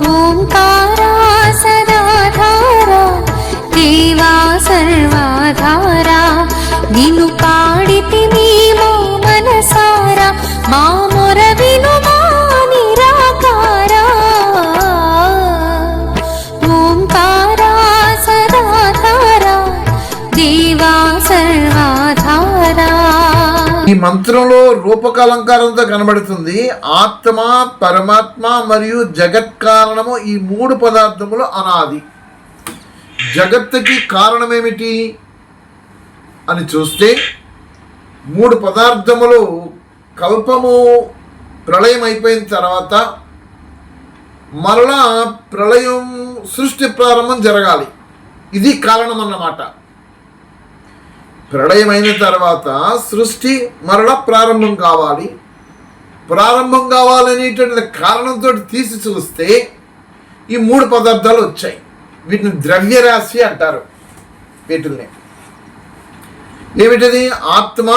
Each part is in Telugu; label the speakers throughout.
Speaker 1: ఓంకారా సదాధారా దేవా సర్వాధారా నిన్ను పాడితి నీమో మనసారా మా మొర విను మా నిరాకారా ఓంకారా సదాధారా దేవా సర్వాధారా.
Speaker 2: ఈ మంత్రంలో రూపకాలంకారంతో కనబడుతుంది. ఆత్మ, పరమాత్మ మరియు జగత్ కారణము, ఈ మూడు పదార్థములు అనాది. జగత్తుకి కారణమేమిటి అని చూస్తే మూడు పదార్థములు కల్పము ప్రళయం అయిపోయిన తర్వాత మరలా ప్రళయం సృష్టి ప్రారంభం జరగాలి. ఇది కారణం అన్నమాట. ప్రళయమైన తర్వాత సృష్టి మరలా ప్రారంభం కావాలి. ప్రారంభం కావాలనేటువంటి కారణంతో తీసి చూస్తే ఈ మూడు పదార్థాలు వచ్చాయి. వీటిని ద్రవ్యరాశి అంటారు. వీటిల్ని ఏమిటది? ఆత్మ,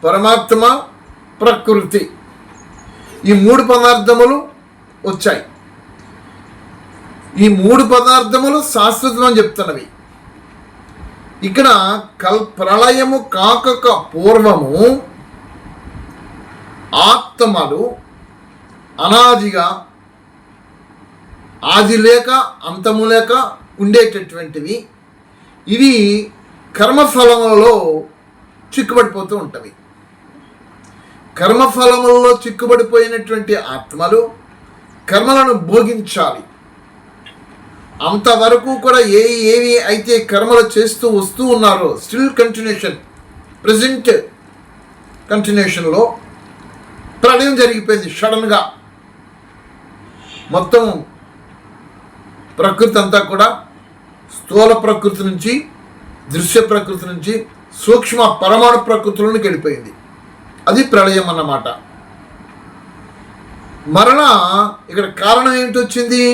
Speaker 2: పరమాత్మ, ప్రకృతి, ఈ మూడు పదార్థములు వచ్చాయి. ఈ మూడు పదార్థములు శాశ్వతం అని చెప్తున్నవి. ఇక్కడ ప్రళయము కాక పూర్వము ఆత్మలు అనాదిగా, ఆది లేక అంతము లేక ఉండేటటువంటివి. ఇవి కర్మఫలములలో చిక్కుబడిపోతూ ఉంటవి. కర్మఫలములలో చిక్కుబడిపోయినటువంటి ఆత్మలు కర్మలను భోగించాలి. అంతవరకు కూడా ఏవి అయితే కర్మలు చేస్తూ వస్తూ ఉన్నారో స్టిల్ కంటిన్యూషన్, ప్రజెంట్ కంటిన్యూషన్లో ప్రళయం జరిగిపోయింది. సడన్గా మొత్తం ప్రకృతి అంతా కూడా స్థూల ప్రకృతి నుంచి, దృశ్య ప్రకృతి నుంచి సూక్ష్మ పరమాణు ప్రకృతిలోనికి వెళ్ళిపోయింది. అది ప్రళయం అన్నమాట. మరలా ఇక్కడ కారణం ఏమిటి వచ్చింది?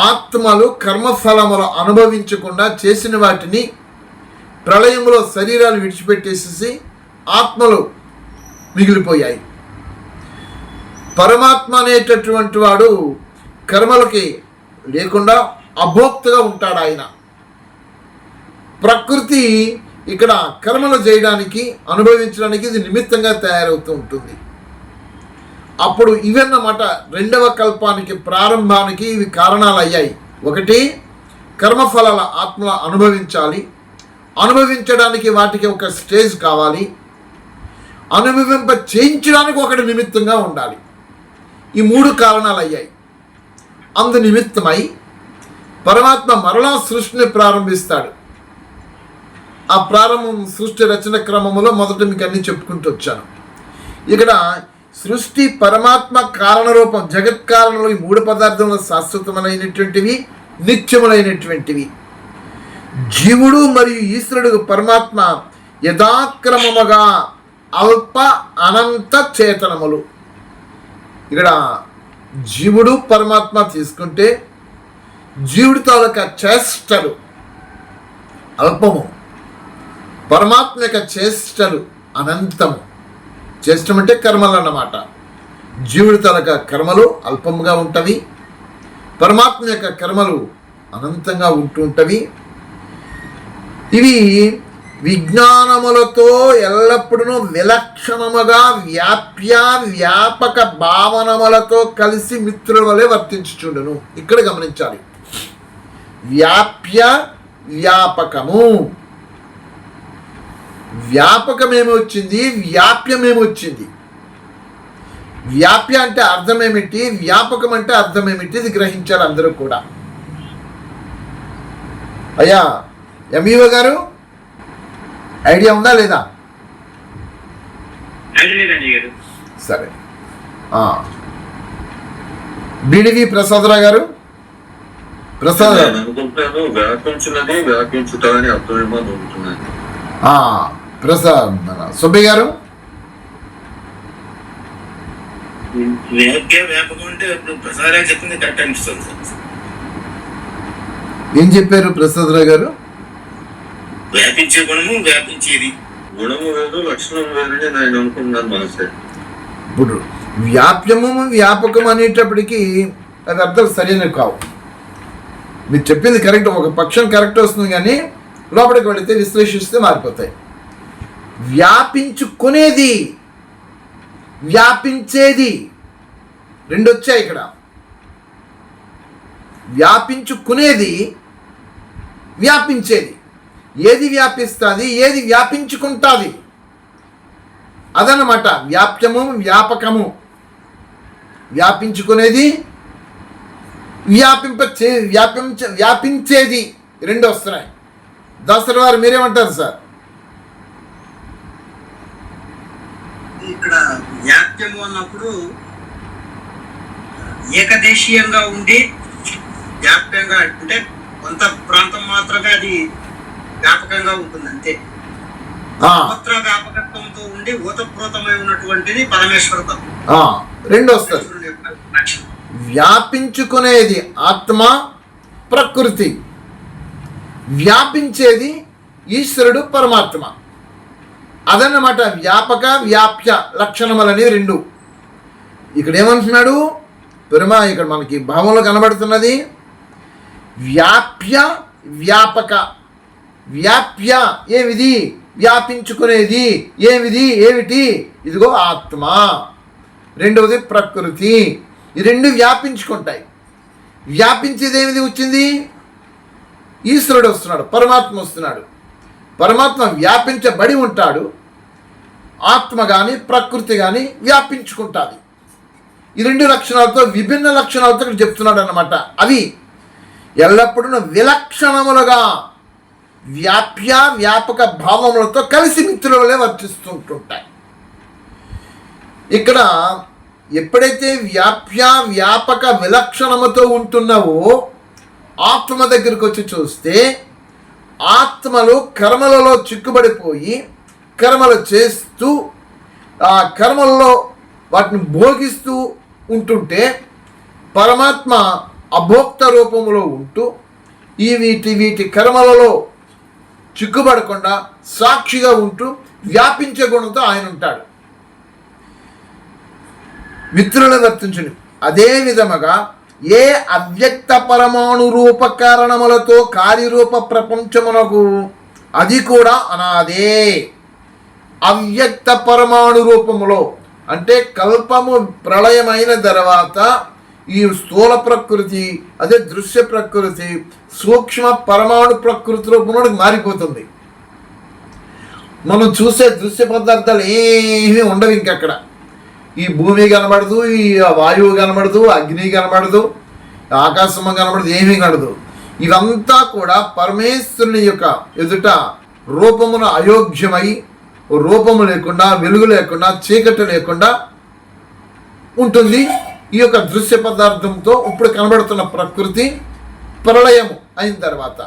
Speaker 2: ఆత్మలు కర్మఫలములు అనుభవించకుండా చేసిన వాటిని ప్రళయంలో శరీరాలు విడిచిపెట్టేసేసి ఆత్మలు మిగిలిపోయాయి. పరమాత్మ అనేటటువంటి వాడు కర్మలకి లేకుండా అభోక్తగా ఉంటాడు. ఆయన ప్రకృతి ఇక్కడ కర్మలు చేయడానికి, అనుభవించడానికి ఇది నిమిత్తంగా తయారవుతూ ఉంటుంది. అప్పుడు ఇవన్నమాట రెండవ కల్పానికి, ప్రారంభానికి ఇవి కారణాలు అయ్యాయి. ఒకటి, కర్మఫలాల ఆత్మల అనుభవించాలి. అనుభవించడానికి వాటికి ఒక స్టేజ్ కావాలి. అనుభవింప చేయించడానికి ఒకటి నిమిత్తంగా ఉండాలి. ఈ మూడు కారణాలు అయ్యాయి. అందు నిమిత్తమై పరమాత్మ మరలా సృష్టిని ప్రారంభిస్తాడు. ఆ ప్రారంభం సృష్టి రచన క్రమంలో మొదట మీకు అన్నీ చెప్పుకుంటూ వచ్చాను. ఇక్కడ సృష్టి పరమాత్మ కారణరూపం, జగత్ కారణంలో ఈ మూడు పదార్థములు శాశ్వతమైనటువంటివి, నిత్యములైనటువంటివి. జీవుడు మరియు ఈశ్వరుడు పరమాత్మ యథాక్రమముగా అల్ప అనంత చేతనములు. ఇక్కడ జీవుడు పరమాత్మ తీసుకుంటే జీవుడి తాలూకా చేష్టలు అల్పము, పరమాత్మ యొక్క చేష్టలు అనంతము. చేష్టం అంటే కర్మలు అన్నమాట. జీవుడి తాలూకా కర్మలు అల్పముగా ఉంటవి, పరమాత్మ యొక్క కర్మలు అనంతంగా ఉంటవి. ఇవి విజ్ఞానములతో ఎల్లప్పుడూ విలక్షణముగా వ్యాపక భావనములతో కలిసి మిత్రుల వలె వర్తించుచుండును. ఇక్కడ గమనించాలి. వ్యాపకము, వ్యాపకమేమి వచ్చింది, వ్యాప్యమేమి వచ్చింది. వ్యాప్య అంటే అర్థమేమిటి, వ్యాపకం అంటే అర్థమేమిటి, ఇది గ్రహించాలి అందరూ కూడా. అయ్యా ఎంఈఓ గారు, ఐడియా ఉందా లేదా? సరే. బిడివి ప్రసాదరావు గారు, ప్రసాద్ ప్రసాద్ సుబ్బయ్య గారు, ఏం చెప్పారు ప్రసాదరావు గారు?
Speaker 3: వ్యాపించే గుణము, వ్యాపించేది గుణము వేరు, లక్షణం వేరు నేను అనుకున్నాను మనసే.
Speaker 2: ఇప్పుడు వ్యాప్యము వ్యాపకం అనేటప్పటికీ అవి అర్థాలు సరైనవి కావు. మీరు చెప్పింది కరెక్ట్, ఒక పక్షం కరెక్ట్ వస్తుంది, కానీ లోపలికి వెళితే విశ్లేషిస్తే మారిపోతాయి. వ్యాపించుకునేది, వ్యాపించేది రెండు వచ్చాయి ఇక్కడ. వ్యాపించుకునేది, వ్యాపించేది. ఏది వ్యాపిస్తుంది, ఏది వ్యాపించుకుంటుంది, అదనమాట వ్యాప్యము, వ్యాపకము. వ్యాపించుకునేది, వ్యాపించేది రెండు వస్తున్నాయి. దాసరి వారు మీరేమంటారు సార్?
Speaker 4: ఇక్కడ వ్యాప్యము అన్నప్పుడు ఏకదేశీయంగా ఉండి వ్యాప్యంగా, అంటే కొంత ప్రాంతం మాత్రమే అది వ్యాపకంగా ఉంటుంది అంతే. సర్వత్ర వ్యాపకత్వంతో ఉండి ఓతప్రోతమై ఉన్నటువంటిది పరమేశ్వర తత్వం.
Speaker 2: రెండు వస్తుంది. వ్యాపించుకునేది ఆత్మ, ప్రకృతి. వ్యాపించేది ఈశ్వరుడు, పరమాత్మ. అదన్నమాట వ్యాపక వ్యాప్య లక్షణములని రెండు. ఇక్కడ ఏమంటున్నాడు ఇక్కడ మనకి భావంలో కనబడుతున్నది వ్యాప్య వ్యాపక. వ్యాప్య ఏమిది? వ్యాపించుకునేది. ఏమిటి? ఇదిగో ఆత్మ. రెండవది ప్రకృతి. ఈ రెండు వ్యాపించుకుంటాయి. వ్యాపించేది ఏమిది వచ్చింది? ఈశ్వరుడు వస్తున్నాడు, పరమాత్మ వస్తున్నాడు. పరమాత్మ వ్యాపించబడి ఉంటాడు, ఆత్మ కానీ ప్రకృతి కానీ వ్యాపించుకుంటుంది. ఈ రెండు లక్షణాలతో, విభిన్న లక్షణాలతో ఇక్కడ చెప్తున్నాడు అన్నమాట. అవి ఎల్లప్పుడూ విలక్షణములుగా వ్యాప్య వ్యాపక భావములతో కలిసి మిత్రులే వర్తిస్తుంటుంటాయి. ఇక్కడ ఎప్పుడైతే వ్యాప్య వ్యాపక విలక్షణముతో ఉంటున్నావో ఆత్మ దగ్గరికి వచ్చి చూస్తే ఆత్మలు కర్మలలో చిక్కుబడిపోయి కర్మలు చేస్తూ ఆ కర్మల్లో వాటిని భోగిస్తూ ఉంటుంటే పరమాత్మ అభోక్త రూపంలో ఉంటూ వీటి కర్మలలో చిక్కుబడకుండా సాక్షిగా ఉంటూ వ్యాపించే గుణంతో ఆయన ఉంటాడు. మిత్రులను వర్తించండి. అదే విధముగా ఏ అవ్యక్త పరమాణు రూప కారణములతో కార్యరూప ప్రపంచమునకు అది కూడా అనాదే. అవ్యక్త పరమాణు రూపములో అంటే కల్పము ప్రళయమైన తర్వాత ఈ స్థూల ప్రకృతి, అదే దృశ్య ప్రకృతి సూక్ష్మ పరమాణు ప్రకృతి రూపంలోకి మారిపోతుంది. మనం చూసే దృశ్య పదార్థాలు ఏమీ ఉండవు ఇంకక్కడ. ఈ భూమి కనబడదు, ఈ వాయువు కనబడదు, అగ్ని కనబడదు, ఆకాశము కనబడదు, ఏమీ కనబడదు. ఇవంతా కూడా పరమేశ్వరుని యొక్క ఎదుట రూపమున అయోగ్యమై, రూపము లేకుండా, వెలుగు లేకుండా, చీకటి లేకుండా ఉంటుంది. ఈ యొక్క దృశ్య పదార్థంతో ఇప్పుడు కనబడుతున్న ప్రకృతి ప్రళయము అయిన తర్వాత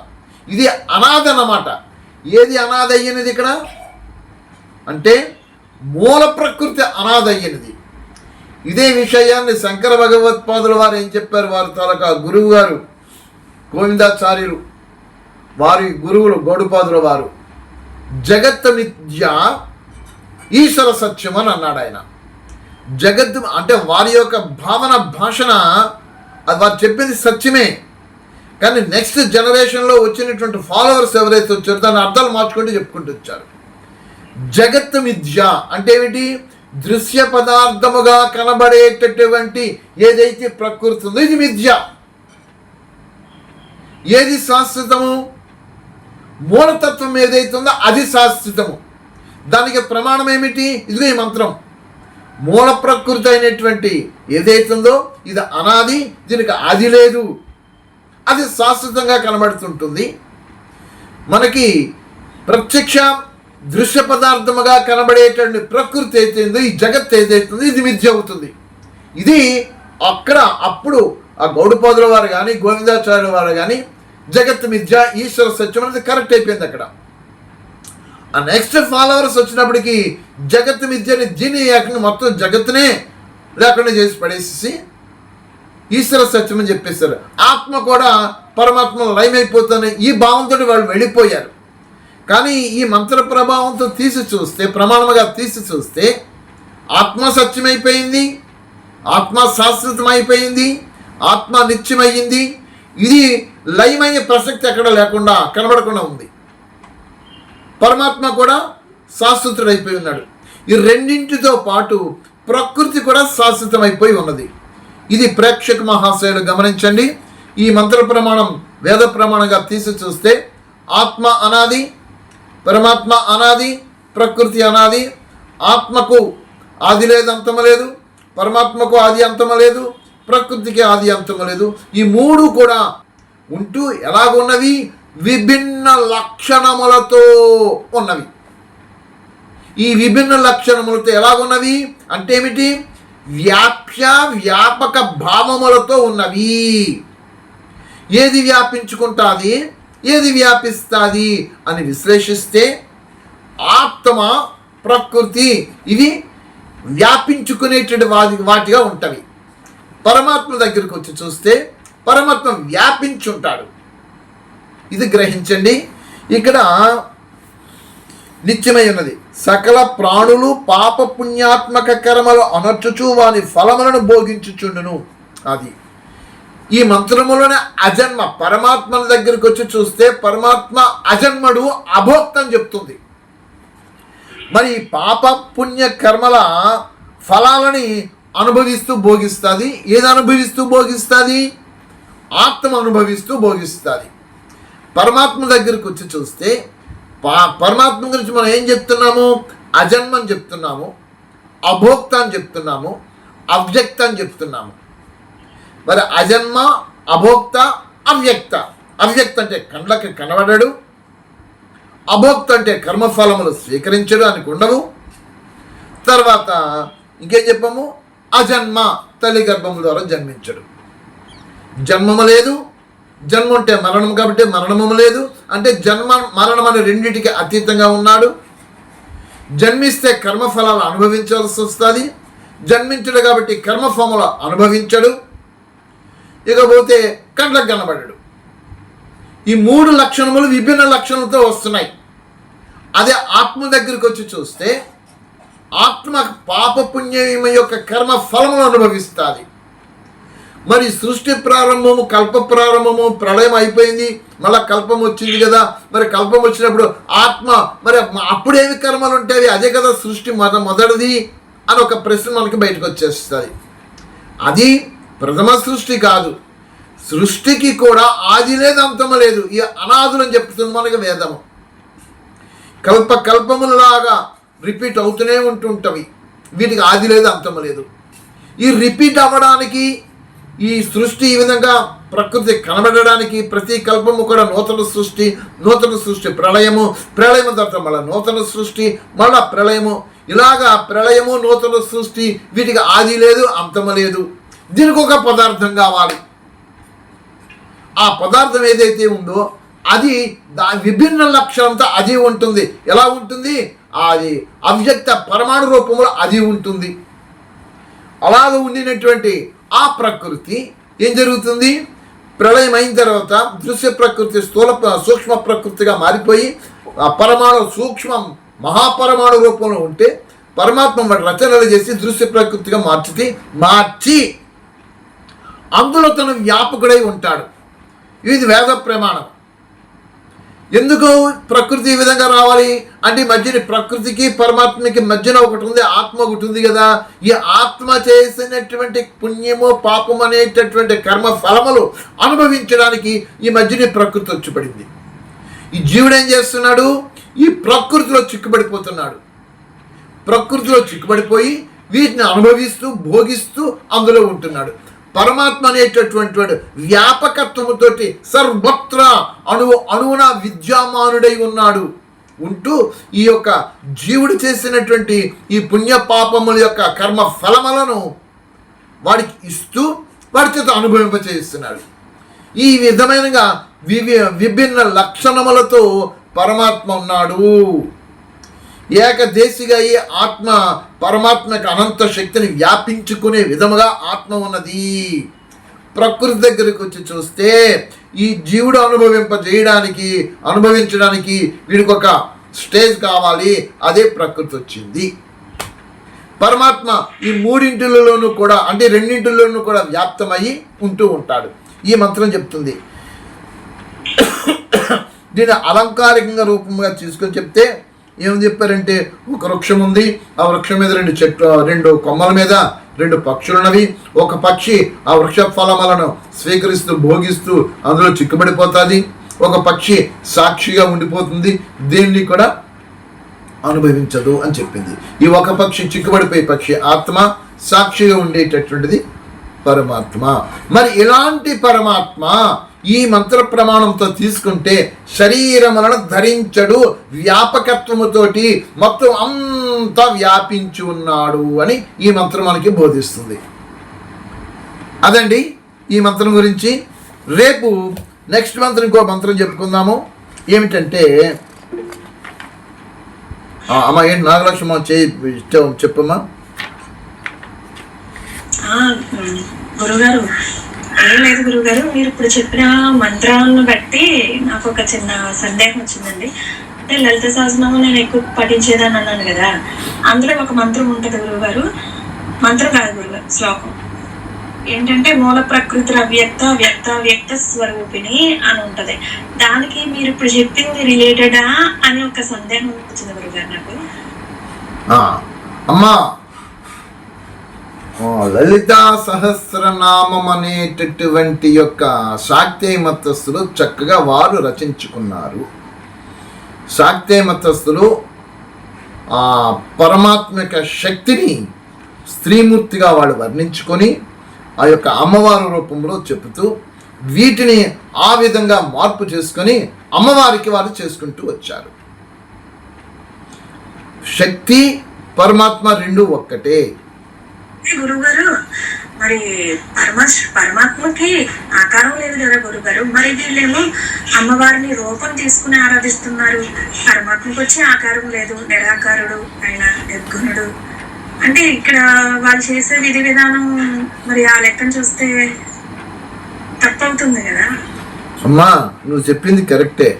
Speaker 2: ఇది అనాథ అన్నమాట. ఏది అనాథ అయ్యినది ఇక్కడ అంటే మూల ప్రకృతి అనాథ అయ్యినది. ఇదే విషయాన్ని శంకర భగవత్పాదుల వారు ఏం చెప్పారు? వారి తాలూకా గురువు గారు గోవిందాచార్యులు, వారి గురువులు గౌడపాదుల వారు జగత్ మిథ్య ఈశ్వర సత్యం అని అన్నాడు ఆయన. జగత్తు అంటే వారి యొక్క భావన భాషణ, అది వారు చెప్పింది సత్యమే, కానీ నెక్స్ట్ జనరేషన్లో వచ్చినటువంటి ఫాలోవర్స్ ఎవరైతే వచ్చారో దాని అర్థాలు మార్చుకుంటూ చెప్పుకుంటూ వచ్చారు. జగత్ మిథ్య అంటే ఏమిటి? దృశ్య పదార్థముగా కనబడేటటువంటి ఏదైతే ప్రకృతి ఉందో ఇది మిథ్య. ఏది శాశ్వతము? మూలతత్వం ఏదైతే ఉందో అది శాశ్వతము. దానికి ప్రమాణం ఏమిటి? ఇదిగో ఈ మంత్రం. మూల ప్రకృతి అయినటువంటి ఏదైతుందో ఇది అనాది, దీనికి ఆది లేదు, అది శాశ్వతంగా కనబడుతుంటుంది. మనకి ప్రత్యక్ష దృశ్య పదార్థముగా కనబడేటువంటి ప్రకృతి ఏదైతుందో, ఈ జగత్ ఏదైతుందో ఇది మిథ్య అవుతుంది. ఇది అప్పుడు ఆ గౌడపాదుల వారు కానీ గోవిందాచార్యుల వారు కానీ జగత్ మిథ్య ఈశ్వర సత్యం అనేది కరెక్ట్ అయిపోయింది అక్కడ. ఆ నెక్స్ట్ ఫాలోవర్స్ వచ్చినప్పటికీ జగత్ మిథ్యని దీని ఏకంగా మొత్తం జగత్తునే లేకుండా చేసి పడేసి ఈశ్వర సత్యం అని చెప్పేశారు. ఆత్మ కూడా పరమాత్మ లయమైపోతుంది ఈ భావంతో వాళ్ళు వెళ్ళిపోయారు. కానీ ఈ మంత్ర ప్రభావంతో తీసి చూస్తే, ప్రమాణముగా తీసి చూస్తే ఆత్మ సత్యమైపోయింది, ఆత్మ శాశ్వతం అయిపోయింది, ఆత్మ నిత్యమయ్యింది. ఇది లయమయ్యే ప్రసక్తి ఎక్కడ లేకుండా కనబడకుండా ఉంది. పరమాత్మ కూడా శాశ్వతుడైపోయి ఉన్నాడు. ఈ రెండింటితో పాటు ప్రకృతి కూడా శాశ్వతమైపోయి ఉన్నది. ఇది ప్రేక్షక మహాశయులు గమనించండి. ఈ మంత్ర ప్రమాణం వేద ప్రమాణంగా తీసి చూస్తే ఆత్మ అనాది, పరమాత్మ అనాది, ప్రకృతి అనాది. ఆత్మకు ఆది లేదు, అంతము లేదు. పరమాత్మకు ఆది అంతము లేదు, ప్రకృతికి ఆది అంతము లేదు. ఈ మూడు కూడా ఉంటూ ఎలాగున్నవి? విభిన్న లక్షణములతో ఉన్నవి. ఈ విభిన్న లక్షణములతో ఎలాగున్నవి అంటే ఏమిటి? వ్యాపక భావములతో ఉన్నవి. ఏది వ్యాపించుకుంటుంది, ఏది వ్యాపిస్తుంది అని విశ్లేషిస్తే ఆత్మ, ప్రకృతి ఇవి వ్యాపించుకునేటువంటి వాటిగా ఉంటవి. పరమాత్మ దగ్గరికి వచ్చి చూస్తే పరమాత్మ వ్యాపించుంటాడు. ఇది గ్రహించండి. ఇక్కడ నిత్యమై ఉన్నది. సకల ప్రాణులు పాప పుణ్యాత్మక కర్మలు అనర్చుచు వాని ఫలములను భోగించుచుండును. అది ఈ మంత్రములోనే అజన్మ. పరమాత్మ దగ్గరికి వచ్చి చూస్తే పరమాత్మ అజన్మడు, అభోక్త అని చెప్తుంది. మరి పాప పుణ్య కర్మల ఫలాలని అనుభవిస్తూ భోగిస్తుంది. ఏది అనుభవిస్తూ భోగిస్తుంది? ఆత్మ అనుభవిస్తూ భోగిస్తుంది. పరమాత్మ దగ్గరికి వచ్చి చూస్తే పరమాత్మ గురించి మనం ఏం చెప్తున్నాము? అజన్మ అని చెప్తున్నాము, అభోక్త అని చెప్తున్నాము, అవ్యక్త అని చెప్తున్నాము. మరి అజన్మ, అభోక్త, అవ్యక్త. అవ్యక్త అంటే కండ్లకి కనబడడు, అభోక్త అంటే కర్మఫలములు స్వీకరించడు అని ఉండవు. తర్వాత ఇంకేం చెప్పాము? అజన్మ, తల్లి గర్భము ద్వారా జన్మించడు. జన్మము లేదు, జన్మ అంటే మరణం కాబట్టి మరణము లేదు. అంటే జన్మ మరణం అనే రెండింటికి అతీతంగా ఉన్నాడు. జన్మిస్తే కర్మఫలాలు అనుభవించాల్సి వస్తుంది. జన్మించడు కాబట్టి కర్మఫలములు అనుభవించడు. ఇకపోతే కండ్లకు కనబడడు. ఈ మూడు లక్షణములు విభిన్న లక్షణాలతో వస్తున్నాయి. అదే ఆత్మ దగ్గరికి వచ్చి చూస్తే ఆత్మ పాపపుణ్యం యొక్క కర్మ ఫలములు అనుభవిస్తుంది. మరి సృష్టి ప్రారంభము, కల్ప ప్రారంభము, ప్రళయం అయిపోయింది, మళ్ళీ కల్పం వచ్చింది కదా. మరి కల్పం వచ్చినప్పుడు ఆత్మ మరి అప్పుడేమి కర్మలు ఉంటాయి? అదే కదా సృష్టి మొదటిది అని ఒక ప్రశ్న మనకి బయటకు వచ్చేస్తుంది. అది ప్రథమ సృష్టి కాదు. సృష్టికి కూడా ఆది లేదు, అంతము లేదు. ఈ అనాదులని చెప్తుంది మనకి వేదము. కల్పములలాగా రిపీట్ అవుతూనే ఉంటుంటవి. వీటికి ఆది లేదు, అంతము లేదు. ఈ రిపీట్ అవ్వడానికి, ఈ సృష్టి ఈ విధంగా ప్రకృతి కనబడడానికి ప్రతి కల్పము కూడా నూతన సృష్టి, నూతన సృష్టి ప్రళయము, ప్రళయము తర్వాత మళ్ళీ నూతన సృష్టి, మళ్ళా ప్రళయము. ఇలాగా ప్రళయము, నూతన సృష్టి, వీటికి ఆది లేదు, అంతము లేదు. దీనికి ఒక పదార్థం కావాలి. ఆ పదార్థం ఏదైతే ఉందో అది విభిన్న లక్షణంతో అది ఉంటుంది. ఎలా ఉంటుంది? అది అవ్యక్త పరమాణు రూపంలో అది ఉంటుంది. అలాగ ఉండినటువంటి ఆ ప్రకృతి ఏం జరుగుతుంది? ప్రళయం అయిన తర్వాత దృశ్య ప్రకృతి సూక్ష్మ ప్రకృతిగా మారిపోయి ఆ పరమాణు సూక్ష్మం మహాపరమాణు రూపంలో ఉంటే పరమాత్మ రచనలు చేసి దృశ్య ప్రకృతిగా మార్చి అందులో తను వ్యాపకుడై ఉంటాడు. ఇది వేద ప్రమాణం. ఎందుకు ప్రకృతి ఈ విధంగా రావాలి అంటే మధ్యని ప్రకృతికి పరమాత్మకి మధ్యన ఒకటి ఉంది, ఆత్మ ఒకటి ఉంది కదా. ఈ ఆత్మ చేసినటువంటి పుణ్యము పాపం అనేటటువంటి కర్మ ఫలములు అనుభవించడానికి ఈ మధ్యని ప్రకృతి వచ్చి పడింది. ఈ జీవుడు ఏం చేస్తున్నాడు? ఈ ప్రకృతిలో చిక్కుబడిపోతున్నాడు. ప్రకృతిలో చిక్కుబడిపోయి వీటిని అనుభవిస్తూ భోగిస్తూ అందులో ఉంటున్నాడు. పరమాత్మ అనేటటువంటి వ్యాపకత్వముతోటి సర్వత్రా అణువున విద్యామానుడై ఉన్నాడు. ఉంటూ ఈ యొక్క జీవుడు చేసినటువంటి ఈ పుణ్య పాపముల యొక్క కర్మ ఫలములను వాడికి ఇస్తూ వాడి చేత అనుభవింపచేస్తున్నాడు. ఈ విధమైనగా విభిన్న లక్షణములతో పరమాత్మ ఉన్నాడు. ఏకదేశిగా ఈ ఆత్మ పరమాత్మకి అనంత శక్తిని వ్యాపించుకునే విధముగా ఆత్మ ఉన్నది. ప్రకృతి దగ్గరికి వచ్చి చూస్తే ఈ జీవుడు అనుభవించడానికి వీడికి ఒక స్టేజ్ కావాలి. అదే ప్రకృతి వచ్చింది. పరమాత్మ ఈ మూడింటిలోనూ కూడా అంటే రెండింటిలోనూ కూడా వ్యాప్తమయ్యి ఉంటూ ఉంటాడు. ఈ మంత్రం చెప్తుంది. దీన్ని అలంకారికంగా రూపంగా తీసుకొని చెప్తే ఏమని చెప్పారంటే, ఒక వృక్షం ఉంది, ఆ వృక్షం మీద రెండు కొమ్మల మీద 2 పక్షులున్నవి. ఒక పక్షి ఆ వృక్ష ఫలములను స్వీకరిస్తూ భోగిస్తూ అందులో చిక్కుబడిపోతుంది, ఒక పక్షి సాక్షిగా ఉండిపోతుంది, దేన్ని కూడా అనుభవించదు అని చెప్పింది. ఈ ఒక పక్షి చిక్కుబడిపోయే పక్షి ఆత్మ, సాక్షిగా ఉండేటటువంటిది పరమాత్మ. మరి ఇలాంటి పరమాత్మ ఈ మంత్ర ప్రమాణంతో తీసుకుంటే శరీరములను ధరించడు, వ్యాపకత్వముతోటి మొత్తం అంతా వ్యాపించి ఉన్నాడు అని ఈ మంత్రం మనకి బోధిస్తుంది. అదండి ఈ మంత్రం గురించి. రేపు నెక్స్ట్ మంత్రం ఇంకో మంత్రం చెప్పుకుందాము. ఏమిటంటే అమ్మ ఏంటి నాగలక్ష్మ చెప్పమ్మా.
Speaker 5: గురుగారు ఏం లేదు గురుగారు, మీరు ఇప్పుడు చెప్పిన మంత్రాలను బట్టి నాకు ఒక చిన్న సందేహం వచ్చిందండి. అంటే లలిత సహస్రనామం నేను ఎక్కువ పఠించేదని అన్నాను కదా, అందులో ఒక మంత్రం ఉంటుంది గురుగారు. మంత్రం కాదు గురుగారు, శ్లోకం ఏంటంటే మూల ప్రకృతి అవ్యక్త వ్యక్త వ్యక్త స్వరూపిణి అని ఉంటది. దానికి మీరు ఇప్పుడు చెప్పింది రిలేటెడా అని ఒక సందేహం వచ్చింది గురుగారు నాకు.
Speaker 2: అమ్మా, లలితా సహస్రనామం అనేటటువంటి యొక్క శాక్తేయ మతస్థులు చక్కగా వారు రచించుకున్నారు. శాక్తేయ మతస్థులు పరమాత్మిక శక్తిని స్త్రీమూర్తిగా వాళ్ళు వర్ణించుకొని ఆ యొక్క అమ్మవారి రూపంలో చెబుతూ వీటిని ఆ విధంగా మార్పు చేసుకొని అమ్మవారికి వారు చేసుకుంటూ వచ్చారు. శక్తి పరమాత్మ రెండు ఒక్కటే.
Speaker 5: గురుగారు మరి పరమాత్మకి ఆకారం లేదు కదా గురుగారు, మరి వీళ్ళేమో అమ్మవారిని రూపం తీసుకుని ఆరాధిస్తున్నారు. పరమాత్మకి వచ్చి ఆకారం లేదు, నిరాకారుడు ఆయన నిర్గుణుడు. అంటే ఇక్కడ వాళ్ళు చేసే విధి విధానం మరి ఆ లెక్కను చూస్తే తప్పవుతుంది కదా.
Speaker 2: అమ్మా నువ్వు చెప్పింది కరెక్టే.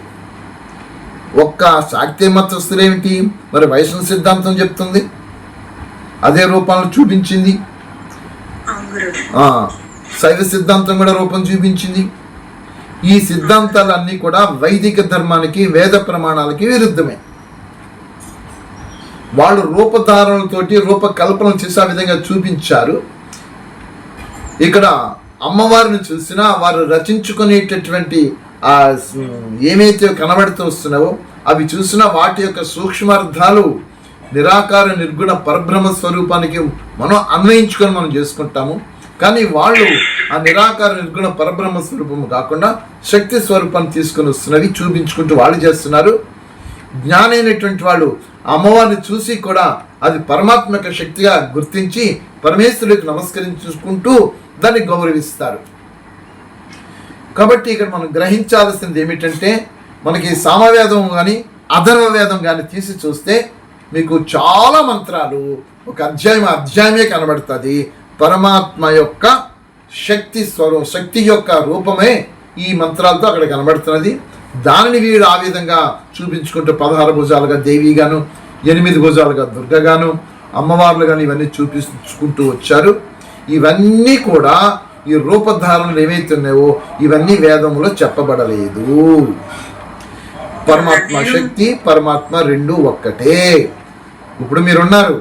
Speaker 2: ఒక్క శాక్తేయ మతస్థులేమిటి, మరి వైష్ణవ సిద్ధాంతం చెప్తుంది అదే రూపాలను చూపించింది. శైవ సిద్ధాంతం కూడా రూపం చూపించింది. ఈ సిద్ధాంతాలన్నీ కూడా వైదిక ధర్మానికి వేద ప్రమాణాలకి విరుద్ధమే. వాళ్ళు రూపధారణలతోటి రూపకల్పనలు చేసి ఆ విధంగా చూపించారు. ఇక్కడ అమ్మవారిని చూసినా వారు రచించుకునేటటువంటి ఏమైతే కనబడుతూ వస్తున్నావో అవి చూసినా వాటి యొక్క సూక్ష్మార్థాలు నిరాకార నిర్గుణ పరబ్రహ్మ స్వరూపానికి మనం అన్వయించుకొని మనం చేసుకుంటాము. కానీ వాళ్ళు ఆ నిరాకార నిర్గుణ పరబ్రహ్మ స్వరూపము కాకుండా శక్తి స్వరూపాన్ని తీసుకొని వస్తున్నవి చూపించుకుంటూ వాళ్ళు చేస్తున్నారు. జ్ఞానైనటువంటి వాళ్ళు అమ్మవారిని చూసి కూడా అది పరమాత్మక శక్తిగా గుర్తించి పరమేశ్వరుడికి నమస్కరించుకుంటూ దాన్ని గౌరవిస్తారు. కాబట్టి ఇక్కడ మనం గ్రహించాల్సింది ఏమిటంటే, మనకి సామవేదం కానీ అధర్వ వేదం కానీ తీసి చూస్తే మీకు చాలా మంత్రాలు ఒక అధ్యాయమే కనబడుతుంది. పరమాత్మ యొక్క శక్తి యొక్క రూపమే ఈ మంత్రాలతో అక్కడ కనబడుతున్నది. దానిని వీడు ఆ విధంగా చూపించుకుంటూ 16 భుజాలుగా దేవిగాను, 8 భుజాలుగా దుర్గగాను, అమ్మవార్లు కానీ ఇవన్నీ చూపించుకుంటూ వచ్చారు. ఇవన్నీ కూడా ఈ రూపధారణలు ఏవైతే ఉన్నాయో ఇవన్నీ వేదంలో చెప్పబడలేదు. పరమాత్మ శక్తి పరమాత్మ రెండు ఒక్కటే. ఇప్పుడు మీరున్నారు,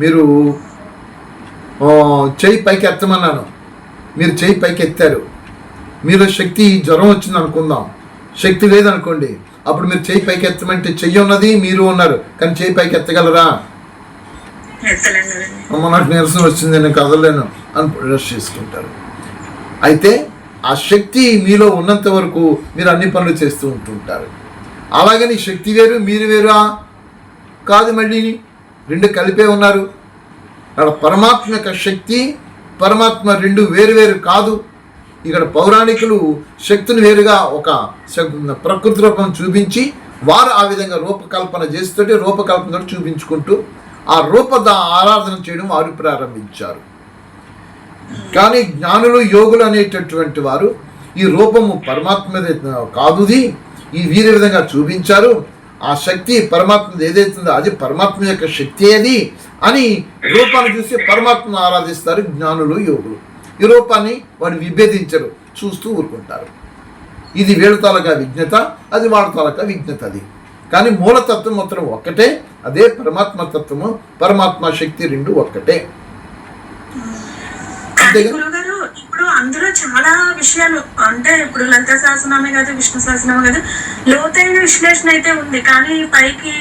Speaker 2: మీరు చెయ్యి పైకి ఎత్తమన్నాను, మీరు చెయ్యి పైకి ఎత్తారు. మీరు శక్తి జ్వరం వచ్చింది అనుకుందాం, శక్తి లేదనుకోండి, అప్పుడు మీరు చెయ్యి పైకి ఎత్తమంటే చెయ్యి ఉన్నది మీరు ఉన్నారు కానీ చెయ్యి పైకి ఎత్తగలరా? అమ్మ నాకు నీరసం వచ్చింది నేను కదలేను అని రెస్ట్ చేసుకుంటారు. అయితే ఆ శక్తి మీలో ఉన్నంత వరకు మీరు అన్ని పనులు చేస్తూ ఉంటుంటారు. అలాగని శక్తి వేరు మీరు వేరా కాదు, మళ్ళీ రెండు కలిపే ఉన్నారు. అక్కడ పరమాత్మ యొక్క శక్తి పరమాత్మ రెండు వేరు కాదు. ఇక్కడ పౌరాణికులు శక్తిని వేరుగా ఒక ప్రకృతి రూపం చూపించి వారు ఆ విధంగా రూపకల్పన చేస్తుంటే రూపకల్పన చూపించుకుంటూ ఆ ఆరాధన చేయడం వారు ప్రారంభించారు. కానీ జ్ఞానులు యోగులు అనేటటువంటి వారు ఈ రూపము పరమాత్మ కాదుది ఈ వీరి విధంగా చూపించారు. ఆ శక్తి పరమాత్మ ఏదైతుందో అది పరమాత్మ యొక్క శక్తి ఏది అని రూపాన్ని చూసి పరమాత్మను ఆరాధిస్తారు జ్ఞానులు, యోగులు. ఈ రూపాన్ని వాడు విభేదించరు, చూస్తూ ఊరుకుంటారు. ఇది వీళ్ళ తాలూకా విజ్ఞత, అది వాళ్ళ తాలూకా విజ్ఞత. అది కానీ మూలతత్వం మాత్రం ఒక్కటే, అదే పరమాత్మ తత్వము, పరమాత్మ శక్తి రెండు ఒక్కటే. అంతేగా?
Speaker 5: గురుగారు ఇప్పుడు అందులో చాలా విషయాలు అంటే ఇప్పుడు లలిత సహస్రనామే కాదు, విష్ణు సహస్రనామే కాదు, లోతైన విశ్లేషణ అయితే ఉంది. కానీ పైకి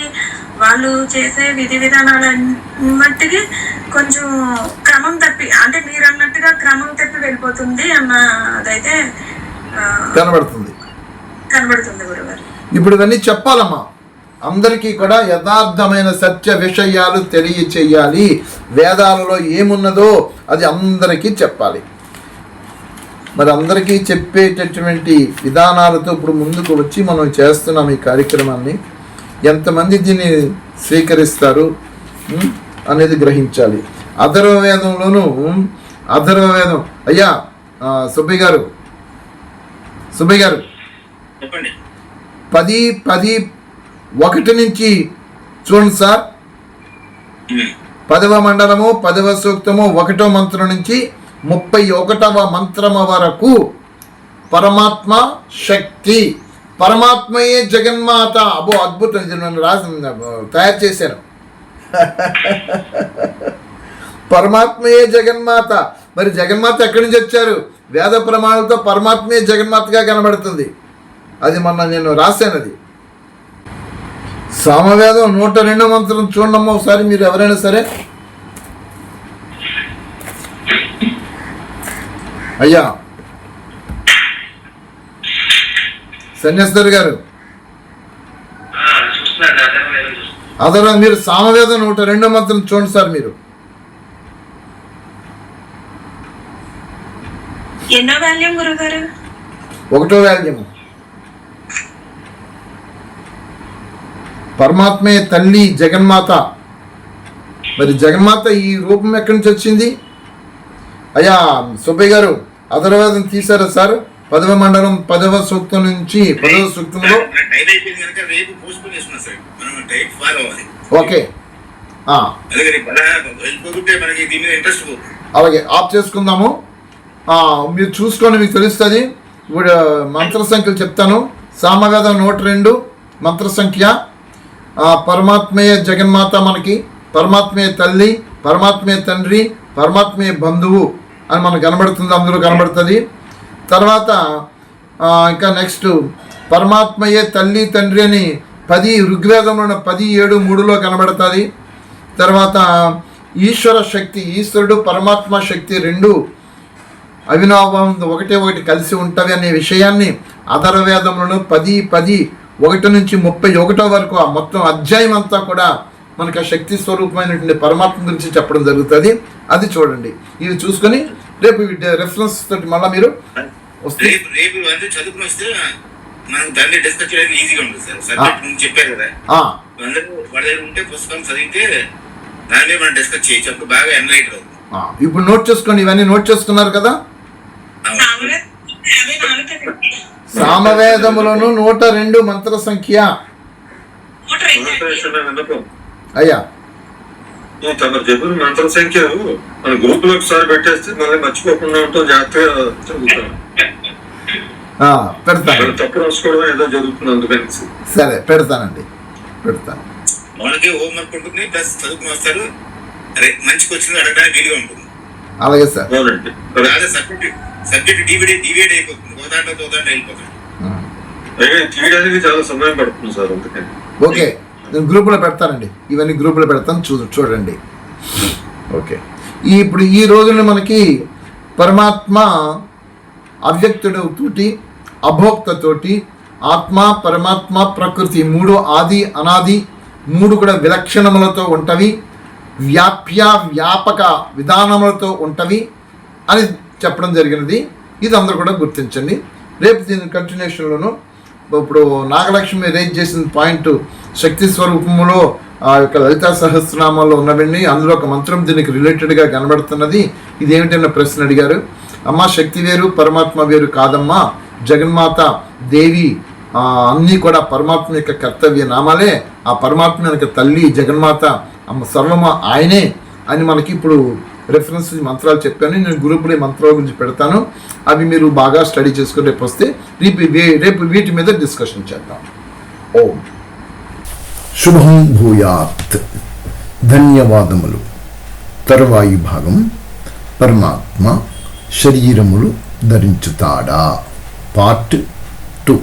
Speaker 5: వాళ్ళు చేసే విధి విధానాల మట్టికి కొంచెం క్రమం తప్పి, అంటే మీరు అన్నట్టుగా క్రమం తప్పి వెళ్ళిపోతుంది అన్నదైతే
Speaker 2: కనబడుతుంది
Speaker 5: గురుగారు.
Speaker 2: ఇప్పుడు ఇవన్నీ చెప్పాలమ్మా, అందరికీ కూడా యథార్థమైన సత్య విషయాలు తెలియచేయాలి. వేదాలలో ఏమున్నదో అది అందరికీ చెప్పాలి. మరి అందరికీ చెప్పేటటువంటి విధానాలతో ఇప్పుడు ముందుకు వచ్చి మనం చేస్తున్నాం ఈ కార్యక్రమాన్ని. ఎంతమంది దీన్ని స్వీకరిస్తారు అనేది గ్రహించాలి. అథర్వవేదంలోనూ అథర్వవేదం అయ్యా సుబ్బయ్య గారు
Speaker 3: చెప్పండి.
Speaker 2: 10:1 నుంచి చూడండి సార్. 10వ మండలము 10వ సూక్తము 1వ మంత్రం నుంచి 31వ మంత్రము వరకు పరమాత్మ శక్తి, పరమాత్మయే జగన్మాత. అబ్బో అద్భుతం, ఇది నన్ను తయారు చేశాను. పరమాత్మయే జగన్మాత. మరి జగన్మాత ఎక్కడి నుంచి వచ్చారు? వేద ప్రమాణాలతో పరమాత్మయే జగన్మాతగా కనబడుతుంది. అది మొన్న నేను రాశాను. అది సామవేదం 102 మంత్రం చూడమ్మా ఒకసారి మీరు ఎవరైనా సరే. అయ్యా సన్యాసిధర్ గారు, అదర్ మీరు సామవేదం 102 మంత్రం చూడండి సార్. మీరు
Speaker 5: ఎన్నో వాల్యూమ్ గురుగారు?
Speaker 2: 1వ వాల్యూము. పరమాత్మే తల్లి జగన్మాత. మరి జగన్మాత ఈ రూపం ఎక్కడి నుంచి వచ్చింది? అయ్యా సుబ్బయ్య గారు అథర్వవేదం తీశారా సార్? 10వ మండలం 10వ సూక్తం నుంచి 10వ సూక్తంలో. ఓకే అలాగే ఆఫ్ చేసుకుందాము. మీరు చూసుకోండి, మీకు తెలుస్తుంది. ఇప్పుడు మంత్ర సంఖ్యలు చెప్తాను. సామవేదం 102 మంత్ర సంఖ్య. పరమాత్మయే జగన్మాత, మనకి పరమాత్మయే తల్లి, పరమాత్మయే తండ్రి, పరమాత్మయే బంధువు అని మనకు కనబడుతుంది, అందులో కనబడుతుంది. తర్వాత ఇంకా నెక్స్ట్ పరమాత్మయే తల్లి తండ్రి అని 10 ఋగ్వేదంలో 10:7-3లో కనబడుతుంది. తర్వాత ఈశ్వర శక్తి, ఈశ్వరుడు పరమాత్మ శక్తి రెండు అవినాభావం ఒకటి కలిసి ఉంటవి అనే విషయాన్ని అథర్వవేదంలో 10:1 నుంచి 31 వరకు ఆ మొత్తం అధ్యాయం అంతా కూడా మనకు ఆ శక్తి స్వరూపమైనటువంటి పరమాత్మ గురించి చెప్పడం జరుగుతుంది. అది చూడండి. ఇది చూసుకొని రేపు రెఫరెన్స్ తోటి మళ్ళీ మీరు వస్తే
Speaker 3: చదువుకుని వస్తే మనకు దాన్ని డిస్కస్ చేయడానికి ఈజీగా ఉంటుంది సార్. సబ్జెక్ట్ నుంచి చెప్పారు కదా, అందరూ వాడి దగ్గర ఉంటే పుస్తకం చదివితే దాన్ని మనం డిస్కస్ చేయొచ్చు. అప్పుడు బాగా ఎన్లైట్ అవుతుంది.
Speaker 2: ఇప్పుడు నోట్ చేసుకోండి, ఇవన్నీ నోట్ చేసుకున్నారు కదా. సామవేదములను 102 మంత్ర సంఖ్య. అయ్యా
Speaker 6: తమ చెప్పిన మంత్ర సంఖ్య మన గ్రూప్ లో ఒకసారి పెట్టేస్తే మళ్ళీ మర్చిపోకుండా ఉంటాం, జాగ్రత్తగా చదువుతాం.
Speaker 2: పెడతాను,
Speaker 6: తప్పు రాసుకోవడం ఏదో జరుగుతుంది అందుకని.
Speaker 2: సరే పెడతానండి, పెడతాను.
Speaker 3: వాళ్ళకి హోంవర్క్ ఉంటుంది, ప్లస్ చదువుకుని వస్తారు. అరే మంచికి వచ్చింది అడగడానికి వీలుగా ఉంటుంది.
Speaker 2: అలాగే సార్.
Speaker 3: సబ్జెక్ట్ డివైడ్ అయిపోతుంది, ఒక దాంట్లో వెళ్ళిపోతుంది.
Speaker 6: తీయడానికి చాలా సమయం పడుతుంది సార్ అందుకని.
Speaker 2: ఓకే నేను గ్రూపులో పెడతానండి, ఇవన్నీ గ్రూపులో పెడతాను, చూడండి. ఓకే ఇప్పుడు ఈ రోజున మనకి పరమాత్మ అవ్యక్తుడు తోటి, అభోక్తతోటి, ఆత్మ పరమాత్మ ప్రకృతి మూడు ఆది అనాది, మూడు కూడా విలక్షణములతో ఉంటవి, వ్యాపక విధానములతో ఉంటవి అని చెప్పడం జరిగినది. ఇది అందరూ కూడా గుర్తించండి. రేపు దీని కంటిన్యూషన్లోను ఇప్పుడు నాగలక్ష్మి రేజ్ చేసిన పాయింట్ శక్తి స్వరూపములో ఆ యొక్క లలితా సహస్రనామాల్లో ఉన్నవన్నీ, అందులో ఒక మంత్రం దీనికి రిలేటెడ్గా కనబడుతున్నది. ఇదేమిటన్న ప్రశ్న అడిగారు. అమ్మ శక్తి వేరు పరమాత్మ వేరు కాదమ్మా, జగన్మాత దేవి అన్నీ కూడా పరమాత్మ యొక్క కర్తవ్య నామాలే. ఆ పరమాత్మ యొక్క తల్లి జగన్మాత అమ్మ సర్వమ ఆయనే అని మనకి ఇప్పుడు రెఫరెన్స్ మంత్రాలు చెప్పాను. నేను గ్రూపులో మంత్రాల గురించి పెడతాను, అవి మీరు బాగా స్టడీ చేసుకుని రేపు వస్తే రేపు వీటి మీద డిస్కషన్ చేద్దాం. ఓం
Speaker 7: శుభం భూయాత్. ధన్యవాదములు. తర్వాయి భాగం పరమాత్మ శరీరములు ధరించుతాడా, పార్ట్ 2.